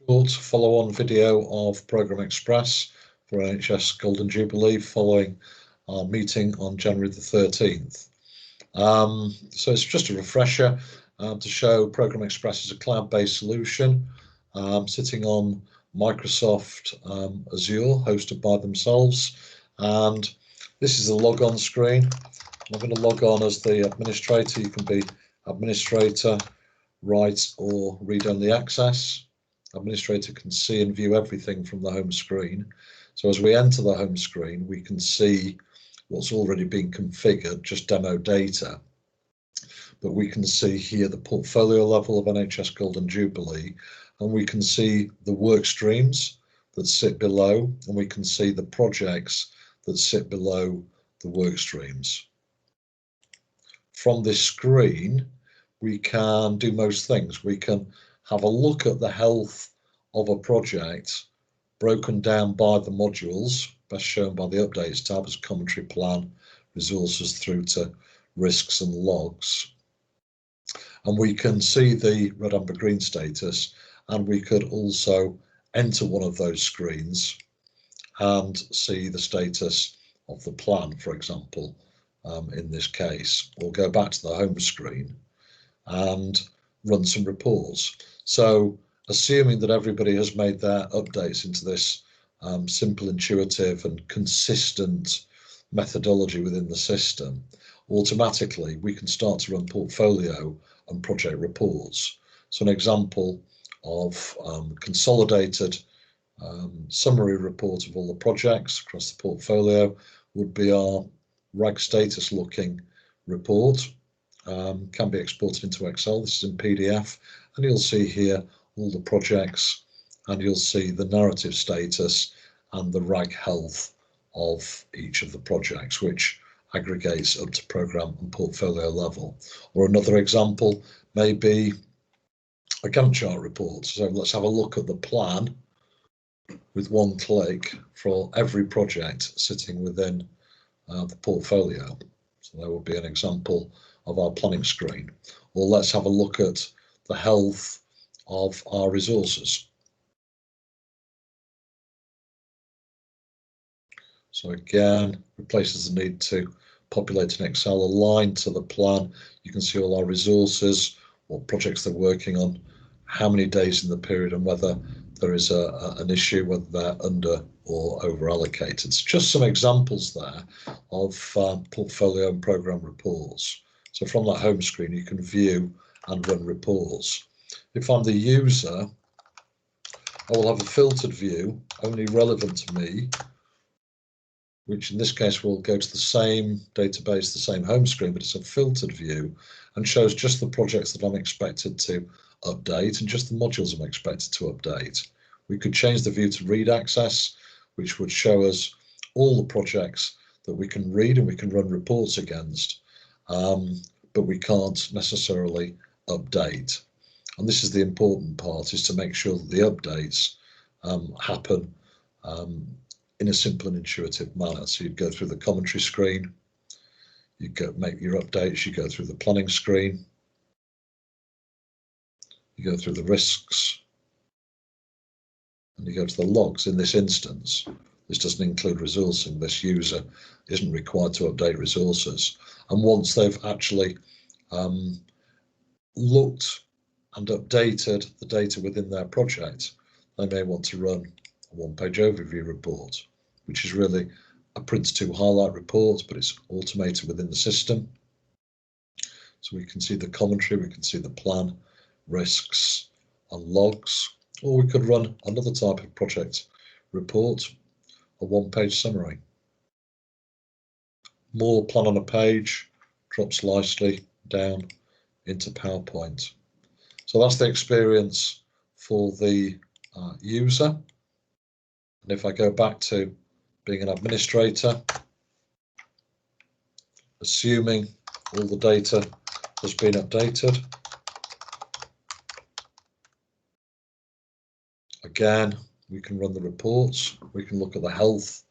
Short follow-on video of ProgrammExpress for NHS Golden Jubilee following our meeting on January the 13th. So it's just a refresher to show ProgrammExpress is a cloud-based solution sitting on Microsoft Azure, hosted by themselves. And this is the logon screen. I'm going to log on as the administrator. You can be administrator, write or read-only access. Administrator can see and view everything from the home screen. So as we enter the home screen, we can see what's already been configured, just demo data. But we can see here the portfolio level of NHS Golden Jubilee, and we can see the work streams that sit below, and we can see the projects that sit below the work streams. From this screen, we can do most things. We can have a look at the health of a project broken down by the modules, best shown by the updates tab as commentary, plan, resources through to risks and logs. And we can see the red, amber, green status, and we could also enter one of those screens and see the status of the plan, for example, in this case, or go back to the home screen and run some reports. So assuming that everybody has made their updates into this simple, intuitive and consistent methodology within the system, automatically we can start to run portfolio and project reports. So an example of consolidated summary report of all the projects across the portfolio would be our RAG status looking report. Can be exported into Excel. This is in PDF, and you'll see here all the projects, and you'll see the narrative status and the RAG health of each of the projects, which aggregates up to program and portfolio level. Or another example may be a Gantt chart report. So let's have a look at the plan with one click for every project sitting within the portfolio. So that would be an example of our planning screen. Or let's have a look at the health of our resources. So again, replaces the need to populate an Excel aligned to the plan. You can see all our resources, what projects they're working on, how many days in the period, and whether there is an issue, whether they're under or over allocated. So just some examples there of portfolio and program reports. So from that home screen, you can view and run reports. If I'm the user, I will have a filtered view, only relevant to me, which in this case will go to the same database, the same home screen, but it's a filtered view and shows just the projects that I'm expected to update and just the modules I'm expected to update. We could change the view to read access, which would show us all the projects that we can read and we can run reports against. But we can't necessarily update. And this is the important part, is to make sure that the updates happen in a simple and intuitive manner. So you'd go through the commentary screen, you make your updates, you go through the planning screen, you go through the risks, and you go to the logs. In this instance, this doesn't include resourcing. This user isn't required to update resources. And once they've actually looked and updated the data within their project, they may want to run a one-page overview report, which is really a print to highlight report, but it's automated within the system. So we can see the commentary, we can see the plan, risks and logs, or we could run another type of project report, a one-page summary. More plan on a page, drops slightly down into PowerPoint. So that's the experience for the user. And if I go back to being an administrator, assuming all the data has been updated, again, we can run the reports. We can look at the health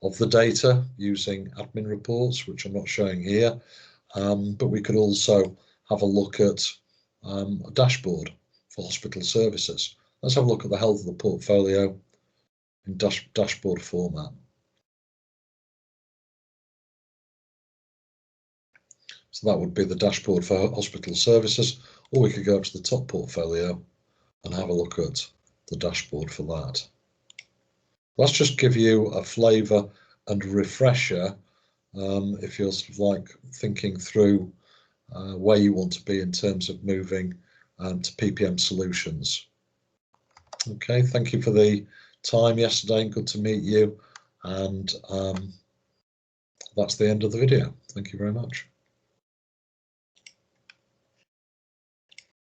of the data using admin reports, which I'm not showing here, but we could also have a look at a dashboard for hospital services. Let's have a look at the health of the portfolio in dashboard format. So that would be the dashboard for hospital services, or we could go up to the top portfolio and have a look at the dashboard for that. Let's just give you a flavour and refresher if you're sort of like thinking through where you want to be in terms of moving to PPM solutions. Okay, thank you for the time yesterday, and good to meet you. And that's the end of the video. Thank you very much.